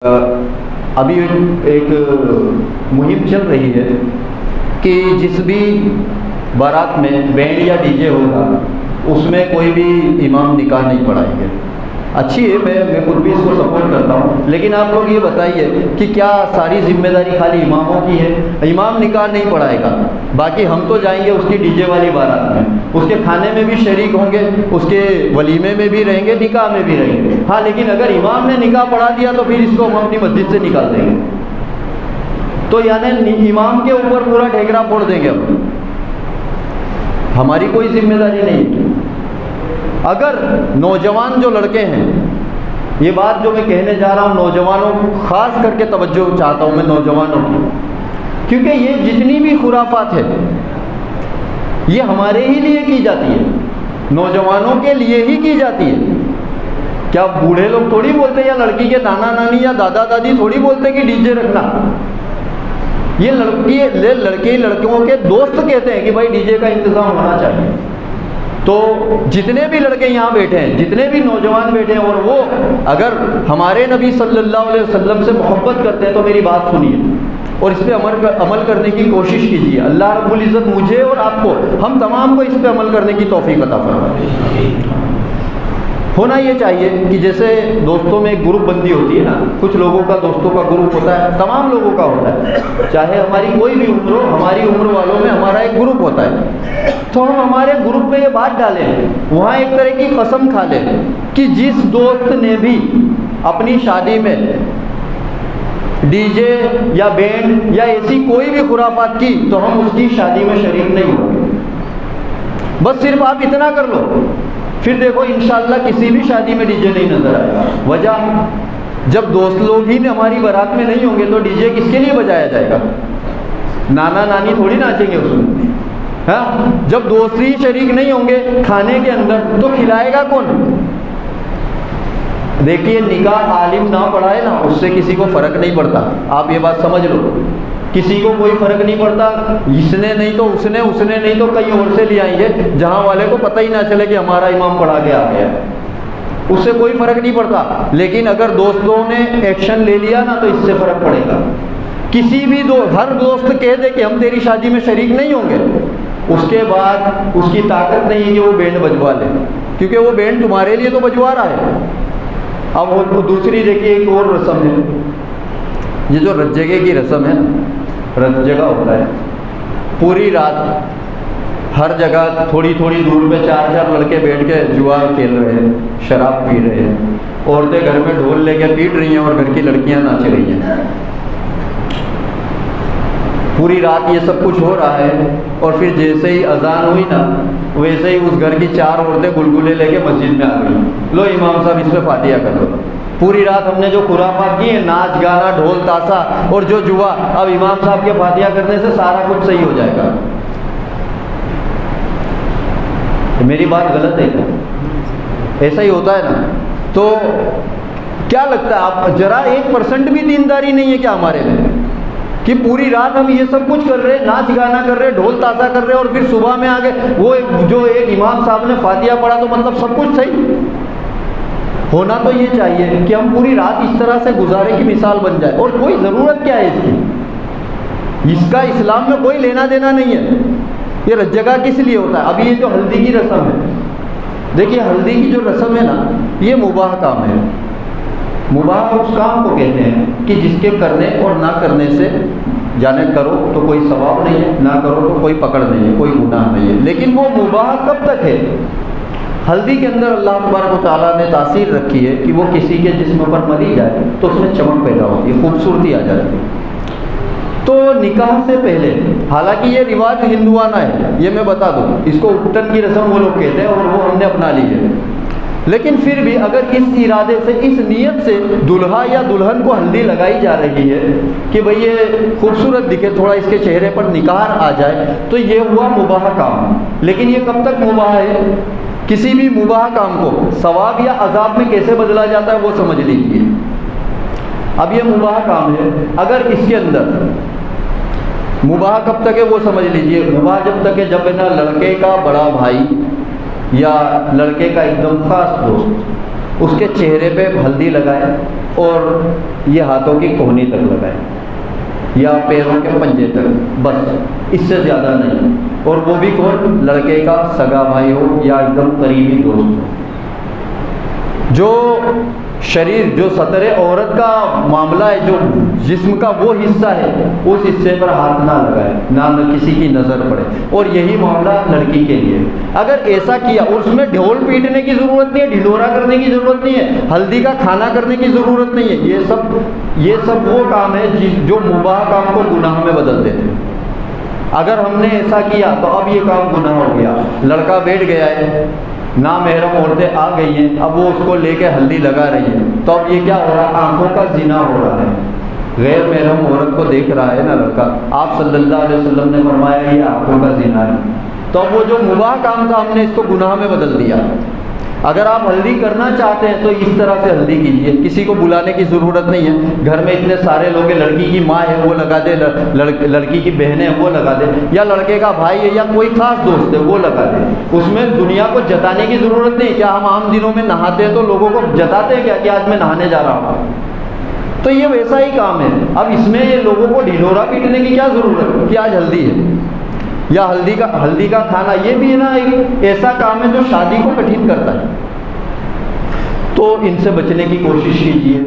ابھی ایک مہم چل رہی ہے کہ جس بھی بارات میں بینڈ یا ڈی جے ہوگا اس میں کوئی بھی امام نکاح نہیں پڑھائیں گے۔ اچھی ہے، میں خود بھی اس کو سپورٹ کرتا ہوں، لیکن آپ لوگ یہ بتائیے کہ کیا ساری ذمہ داری خالی اماموں کی ہے؟ امام نکاح نہیں پڑھائے گا، باقی ہم تو جائیں گے اس کی ڈی جے والی بارات میں، اس کے کھانے میں بھی شریک ہوں گے، اس کے ولیمے میں بھی رہیں گے، نکاح میں بھی رہیں گے۔ ہاں، لیکن اگر امام نے نکاح پڑھا دیا تو پھر اس کو ہم اپنی مسجد سے نکال دیں گے، تو یعنی امام کے اوپر پورا ٹھیکرا پھوڑ دیں گے ہم، ہماری کوئی ذمہ داری نہیں۔ اگر نوجوان جو لڑکے ہیں، یہ بات جو میں کہنے جا رہا ہوں نوجوانوں خاص کر کے توجہ چاہتا ہوں میں نوجوانوں کی، کیونکہ یہ جتنی بھی خرافات ہے یہ ہمارے ہی لیے کی جاتی ہے، نوجوانوں کے لیے ہی کی جاتی ہے۔ کیا بوڑھے لوگ تھوڑی بولتے ہیں، یا لڑکی کے نانا نانی یا دادا دادی تھوڑی بولتے ہیں کہ ڈی جے رکھنا، یہ لڑکے لڑکیوں کے دوست کہتے ہیں کہ بھائی ڈی جے کا انتظام ہونا چاہیے۔ تو جتنے بھی لڑکے یہاں بیٹھے ہیں، جتنے بھی نوجوان بیٹھے ہیں، اور وہ اگر ہمارے نبی صلی اللہ علیہ وسلم سے محبت کرتے ہیں تو میری بات سنیے اور اس پہ عمل کرنے کی کوشش کیجیے۔ اللہ رب العزت مجھے اور آپ کو، ہم تمام کو اس پہ عمل کرنے کی توفیق عطا فرمائے۔ ہونا یہ چاہیے کہ جیسے دوستوں میں ایک گروپ بندی ہوتی ہے نا، کچھ لوگوں کا دوستوں کا گروپ ہوتا ہے، تمام لوگوں کا ہوتا ہے، چاہے ہماری کوئی بھی عمر ہو، ہماری عمر والوں میں ہمارا ایک گروپ ہوتا ہے، تو ہم ہمارے گروپ میں یہ بات ڈالیں، وہاں ایک طرح کی قسم کھا لیں کہ جس دوست نے بھی اپنی شادی میں ڈی جے یا بینڈ یا ایسی کوئی بھی خرافات کی تو ہم اس کی شادی میں شریک نہیں ہوں گے۔ بس صرف آپ اتنا کر لو، پھر دیکھو انشاءاللہ کسی بھی شادی میں ڈی جے نہیں نظر آئے گا۔ وجہ، جب دوست لوگ ہی ہماری بارات میں نہیں ہوں گے تو ڈی جے کس کے لیے بجایا جائے گا؟ نانا نانی تھوڑی ناچیں گے اس میں۔ ہاں، جب دوست ہی شریک نہیں ہوں گے کھانے کے اندر تو کھلائے گا کون؟ دیکھیے، نکاح عالم نہ پڑھائے نا، اس سے کسی کو فرق نہیں پڑتا، آپ یہ بات سمجھ لو، کسی کو کوئی فرق نہیں پڑتا، اس نے نہیں تو اس نے نہیں تو کہیں اور سے لے آئیں گے جہاں والے کو پتہ ہی نہ چلے کہ ہمارا امام پڑھا کے آ گیا ہے، اس سے کوئی فرق نہیں پڑتا۔ لیکن اگر دوستوں نے ایکشن لے لیا نا تو اس سے فرق پڑے گا۔ کسی بھی ہر دوست کہہ دے کہ ہم تیری شادی میں شریک نہیں ہوں گے، اس کے بعد اس کی طاقت نہیں ہے کہ وہ بینڈ بجوا لے، کیونکہ وہ بینڈ تمہارے لیے تو بجوا رہا ہے۔ اب وہ دوسری دیکھیے ایک اور رسم ہے، یہ جو رت جگہ کی رسم ہے، رت جگہ ہوتا ہے، پوری رات ہر جگہ تھوڑی تھوڑی دور پہ چار لڑکے بیٹھ کے جوا کھیل رہے ہیں، شراب پی رہے ہیں، عورتیں گھر میں ڈھول لے کے پیٹ رہی ہیں اور گھر کی لڑکیاں ناچ رہی ہیں، پوری رات یہ سب کچھ ہو رہا ہے، اور پھر جیسے ہی اذان ہوئی نا ویسے ہی اس گھر کی چار عورتیں گلگلے لے کے مسجد میں آ گئی، لو امام صاحب اس پہ فاتحہ کر دو۔ پوری رات ہم نے جو خرافات کی ہیں، ناچ گانا ڈھول تاشا اور جو جوا، اب امام صاحب کے فاتحہ کرنے سے سارا کچھ صحیح ہو جائے گا۔ میری بات غلط ہے کیا؟ ایسا ہی ہوتا ہے نا؟ تو کیا لگتا ہے آپ، ذرا 1% بھی دینداری نہیں ہے کیا ہمارے میں، کہ پوری رات ہم یہ سب کچھ کر رہے ہیں، ناچ گانا کر رہے ہیں، ڈھول تاشا کر رہے ہیں، اور پھر صبح میں آگے وہ جو ایک امام صاحب نے فاتحہ پڑھا تو مطلب سب کچھ صحیح ہونا تو یہ چاہیے کہ ہم پوری رات اس طرح سے گزارے کی مثال بن جائے، اور کوئی ضرورت کیا ہے اس کی، اس کا اسلام میں کوئی لینا دینا نہیں ہے۔ یہ رت جگہ کس لیے ہوتا ہے؟ ابھی یہ جو ہلدی کی رسم ہے، دیکھیے ہلدی کی جو رسم ہے نا، یہ مباح کام ہے۔ مباح اس کام کو کہتے ہیں کہ جس کے کرنے اور نہ کرنے سے، جانے کرو تو کوئی ثواب نہیں ہے، نہ کرو تو کوئی پکڑ نہیں ہے، کوئی گناہ نہیں ہے، لیکن وہ مباح کب تک ہے؟ ہلدی کے اندر اللہ تبارک و تعالیٰ نے تاثیر رکھی ہے کہ وہ کسی کے جسم پر ملی جائے تو اس میں چمک پیدا ہوتی ہے، خوبصورتی آ جاتی ہے۔ تو نکاح سے پہلے، حالانکہ یہ رواج ہندوانہ ہے، یہ میں بتا دوں، اس کو اپٹن کی رسم وہ لوگ کہتے ہیں اور وہ ہم نے اپنا لی ہے، لیکن پھر بھی اگر اس ارادے سے، اس نیت سے دلہا یا دلہن کو ہلدی لگائی جا رہی ہے کہ بھئی یہ خوبصورت دکھے، تھوڑا اس کے چہرے پر نکھار آ جائے، تو یہ ہوا مباح کام۔ لیکن یہ کب تک مباح ہے؟ کسی بھی مباح کام کو ثواب یا عذاب میں کیسے بدلا جاتا ہے وہ سمجھ لیجیے۔ اب یہ مباح کام ہے، اگر اس کے اندر مباح کب تک ہے وہ سمجھ لیجیے، مباح جب تک ہے جب نا لڑکے کا بڑا بھائی یا لڑکے کا ایک دم خاص دوست اس کے چہرے پہ ہلدی لگائیں اور یہ ہاتھوں کی کہنی تک لگائیں یا پیروں کے پنجے تک، بس اس سے زیادہ نہیں، اور وہ بھی کون؟ لڑکے کا سگا بھائی ہو یا ایک دم قریبی دوست ہو۔ جو شریر، جو سطر عورت کا معاملہ ہے، جو جسم کا وہ حصہ ہے، اس حصے پر ہاتھ نہ لگائے، نہ کسی کی نظر پڑے، اور یہی معاملہ لڑکی کے لیے۔ اگر ایسا کیا، اور اس میں ڈھول پیٹنے کی ضرورت نہیں ہے، ڈھلورا کرنے کی ضرورت نہیں ہے، ہلدی کا کھانا کرنے کی ضرورت نہیں ہے، یہ سب وہ کام ہے جو مباح کام کو گناہ میں بدل دیتے ہیں۔ اگر ہم نے ایسا کیا تو اب یہ کام گناہ ہو گیا۔ لڑکا بیٹھ گیا ہے، نامحرم عورتیں آ گئی ہیں، اب وہ اس کو لے کے ہلدی لگا رہی ہیں، تو اب یہ کیا ہو رہا ہے؟ آنکھوں کا زنا ہو رہا ہے، غیر محرم عورت کو دیکھ رہا ہے نا لڑکا۔ آپ صلی اللہ علیہ وسلم نے فرمایا یہ آنکھوں کا زنا ہے، تو اب وہ جو مباح کام تھا ہم نے اس کو گناہ میں بدل دیا۔ اگر آپ ہلدی کرنا چاہتے ہیں تو اس طرح سے ہلدی کیجیے، کسی کو بلانے کی ضرورت نہیں ہے، گھر میں اتنے سارے لوگ ہیں، لڑکی کی ماں ہے وہ لگا دے، لڑکی کی بہنیں ہیں وہ لگا دے، یا لڑکے کا بھائی ہے یا کوئی خاص دوست ہے وہ لگا دے۔ اس میں دنیا کو جتانے کی ضرورت نہیں۔ کیا ہم عام دنوں میں نہاتے ہیں تو لوگوں کو جتاتے ہیں کیا کہ آج میں نہانے جا رہا ہوں؟ تو یہ ویسا ہی کام ہے۔ اب اس میں یہ لوگوں کو ڈھلورا پیٹنے کی کیا ضرورت کہ آج ہلدی ہے، یا ہلدی کا کھانا، یہ بھی ہے نا ایک ایسا کام ہے جو شادی کو کٹھن کرتا ہے۔ تو ان سے بچنے کی کوشش کیجیے۔